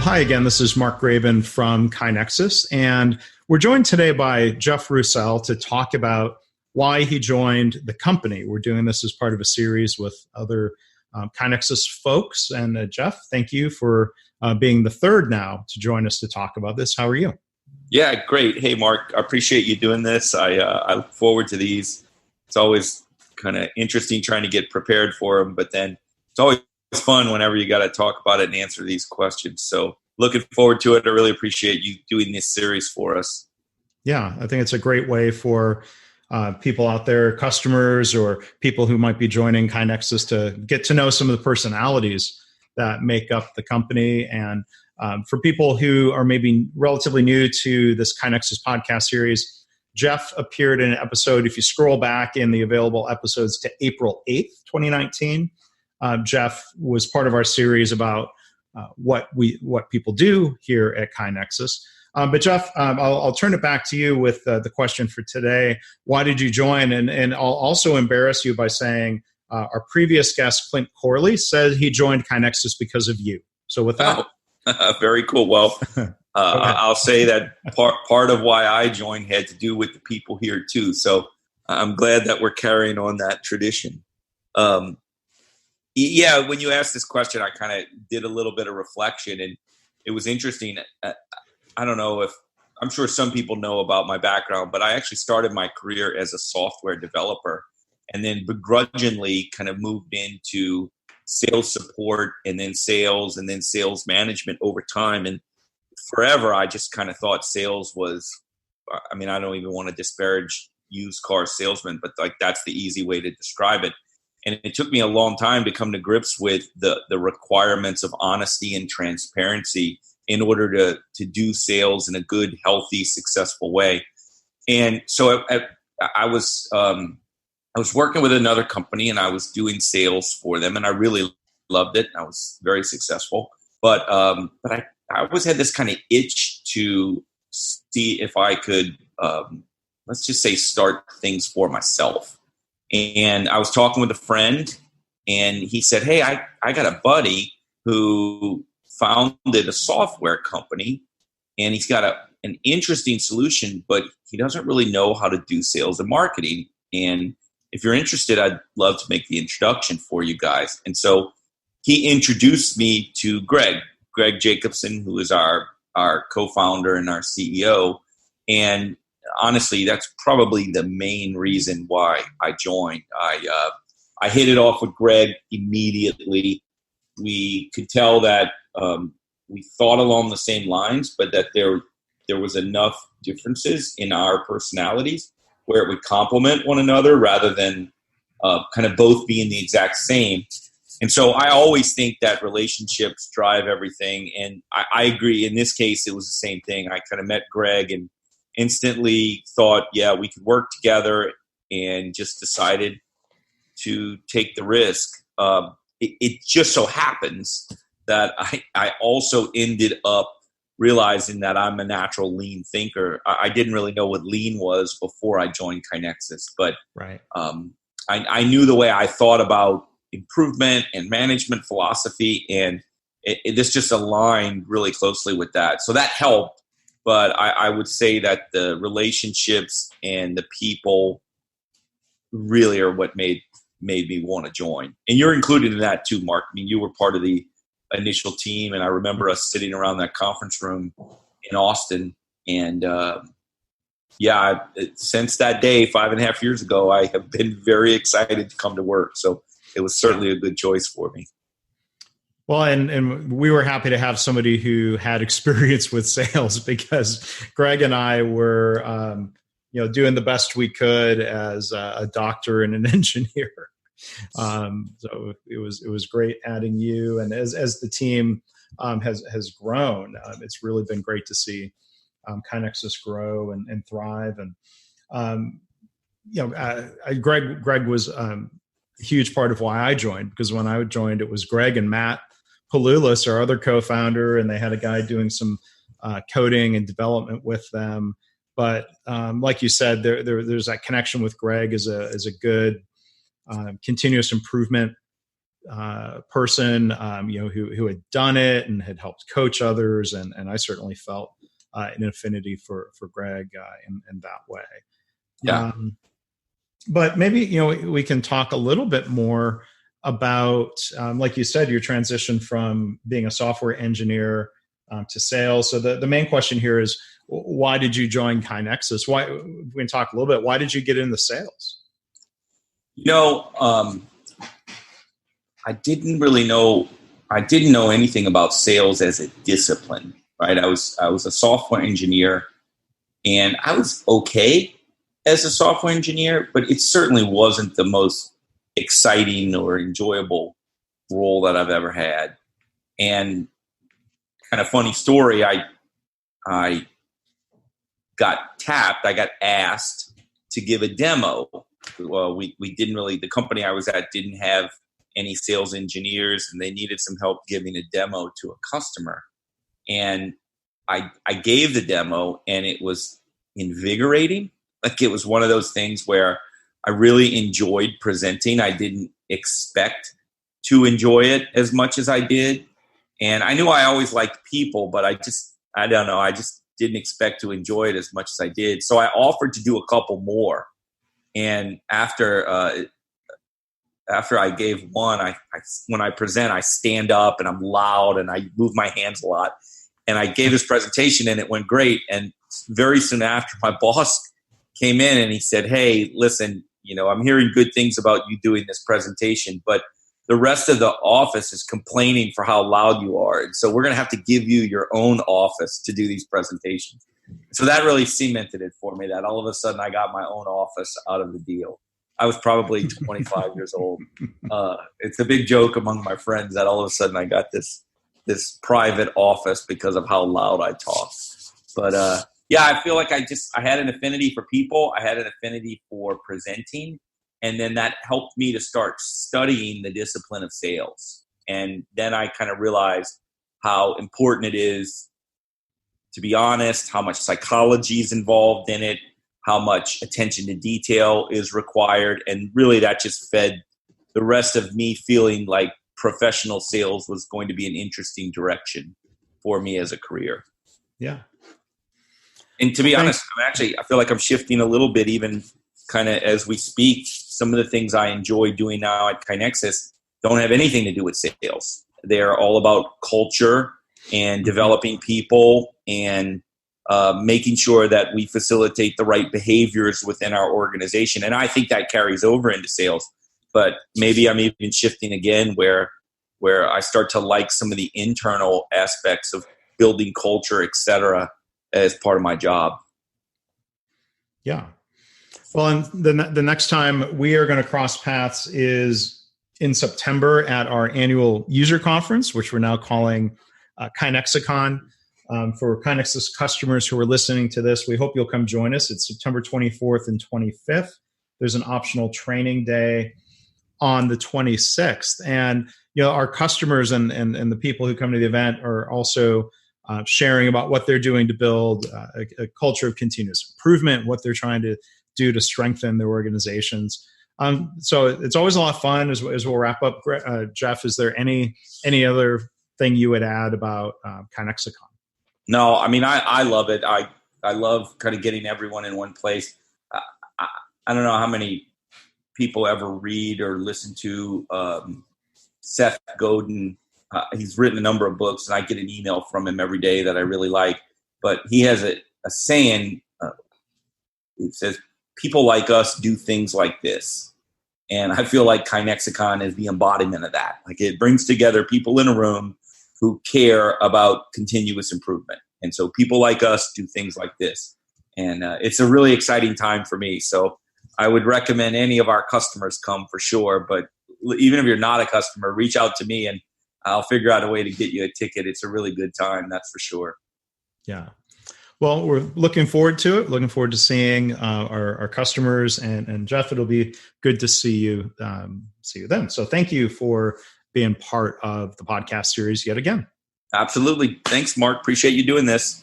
hi again. This is Mark Graban from KaiNexus, and we're joined today by Jeff Roussel to talk about why he joined the company. We're doing this as part of a series with other KaiNexus folks. And Jeff, thank you for being the third now to join us to talk about this. How are you? Yeah, great. Hey, Mark, I appreciate you doing this. I look forward to these. It's always kind of interesting trying to get prepared for them, but then it's always fun whenever you got to talk about it and answer these questions. So looking forward to it. I really appreciate you doing this series for us. Yeah, I think it's a great way for people out there, customers or people who might be joining KaiNexus to get to know some of the personalities that make up the company. And for people who are maybe relatively new to this KaiNexus podcast series, Jeff appeared in an episode. If you scroll back in the available episodes to April 8th, 2019, Jeff was part of our series about what people do here at KaiNexus. But Jeff, I'll turn it back to you with the question for today. Why did you join? And I'll also embarrass you by saying our previous guest, Clint Corley, said he joined KaiNexus because of you. So with that. Very cool. Well, I'll say that part of why I joined had to do with the people here too. So I'm glad that we're carrying on that tradition. Yeah, when you asked this question, I kind of did a little bit of reflection, and it was interesting. I don't know if I'm sure some people know about my background, but I actually started my career as a software developer and then begrudgingly kind of moved into sales support and then sales management over time. And forever, I just kind of thought sales was, I mean, I don't even want to disparage used car salesmen, but like that's the easy way to describe it. And it took me a long time to come to grips with the requirements of honesty and transparency in order to do sales in a good, healthy, successful way. And so I was working with another company and I was doing sales for them, and I really loved it. I was very successful, but I always had this kind of itch to see if I could, let's just say, start things for myself. And I was talking with a friend, and he said, "Hey, I got a buddy who founded a software company, and he's got an interesting solution, but he doesn't really know how to do sales and marketing. And if you're interested, I'd love to make the introduction for you guys." And so he introduced me to Greg Jacobson, who is our co-founder and our CEO. And honestly, that's probably the main reason why I joined. I hit it off with Greg immediately. We could tell that we thought along the same lines, but that there was enough differences in our personalities where it would complement one another rather than kind of both being the exact same. And so I always think that relationships drive everything. And I agree. In this case, it was the same thing. I kind of met Greg and instantly thought, yeah, we could work together, and just decided to take the risk. It just so happens that I also ended up realizing that I'm a natural lean thinker. I didn't really know what lean was before I joined KaiNexus, but right. I knew the way I thought about improvement and management philosophy, and this just aligned really closely with that. So that helped. But I would say that the relationships and the people really are what made me want to join. And you're included in that too, Mark. I mean, you were part of the initial team, and I remember us sitting around that conference room in Austin. And since that day, 5.5 years ago, I have been very excited to come to work. So it was certainly a good choice for me. Well, and we were happy to have somebody who had experience with sales, because Greg and I were, doing the best we could as a doctor and an engineer. So it was great adding you, and as the team has grown, it's really been great to see KaiNexus grow and thrive. And Greg was a huge part of why I joined, because when I joined, it was Greg and Matt Palulis, our other co-founder, and they had a guy doing some coding and development with them. But like you said, there's that connection with Greg as a good continuous improvement person, who had done it and had helped coach others. And I certainly felt an affinity for Greg in that way. Yeah. But maybe, we can talk a little bit more about, like you said, your transition from being a software engineer to sales. So the main question here is, why did you join KaiNexus? Why, we can talk a little bit. Why did you get into sales? I didn't know anything about sales as a discipline, right? I was a software engineer, and I was okay as a software engineer, but it certainly wasn't the most exciting or enjoyable role that I've ever had. And kind of funny story, I got tapped, I got asked to give a demo. Well, we didn't really, the company I was at didn't have any sales engineers, and they needed some help giving a demo to a customer. And I gave the demo, and it was invigorating. Like, it was one of those things where I really enjoyed presenting. I didn't expect to enjoy it as much as I did. And I knew I always liked people, but I don't know, I just didn't expect to enjoy it as much as I did. So I offered to do a couple more. And after I gave one, when I present, I stand up and I'm loud and I move my hands a lot. And I gave this presentation and it went great. And very soon after, my boss came in and he said, "Hey, listen, I'm hearing good things about you doing this presentation, but the rest of the office is complaining for how loud you are. And so we're going to have to give you your own office to do these presentations." So that really cemented it for me, that all of a sudden I got my own office out of the deal. I was probably 25 years old. It's a big joke among my friends that all of a sudden I got this private office because of how loud I talk. But yeah, I feel like I had an affinity for people. I had an affinity for presenting. And then that helped me to start studying the discipline of sales. And then I kind of realized how important it is to be honest, how much psychology is involved in it, how much attention to detail is required. And really that just fed the rest of me feeling like professional sales was going to be an interesting direction for me as a career. Yeah. And to be honest, I feel like I'm shifting a little bit even kind of as we speak. Some of the things I enjoy doing now at KaiNexus don't have anything to do with sales. They're all about culture and developing people and making sure that we facilitate the right behaviors within our organization. And I think that carries over into sales. But maybe I'm even shifting again where I start to like some of the internal aspects of building culture, et cetera, as part of my job. Yeah. Well, and the next time we are going to cross paths is in September at our annual user conference, which we're now calling KaiNexicon. For KaiNexus customers who are listening to this, we hope you'll come join us. It's September 24th and 25th. There's an optional training day on the 26th. And our customers and the people who come to the event are also sharing about what they're doing to build a culture of continuous improvement, what they're trying to do to strengthen their organizations. So it's always a lot of fun. As we'll wrap up, Jeff, is there any other thing you would add about KaiNexicon? No, I mean, I love it. I love kind of getting everyone in one place. I don't know how many people ever read or listen to Seth Godin. He's written a number of books, and I get an email from him every day that I really like. But he has a saying. It says, "People like us do things like this." And I feel like KaiNexicon is the embodiment of that. Like, it brings together people in a room who care about continuous improvement. And so people like us do things like this. And it's a really exciting time for me. So I would recommend any of our customers come for sure. But even if you're not a customer, reach out to me and I'll figure out a way to get you a ticket. It's a really good time, that's for sure. Yeah. Well, we're looking forward to it. Looking forward to seeing our customers, and Jeff, it'll be good to see you then. So thank you for being part of the podcast series yet again. Absolutely. Thanks, Mark. Appreciate you doing this.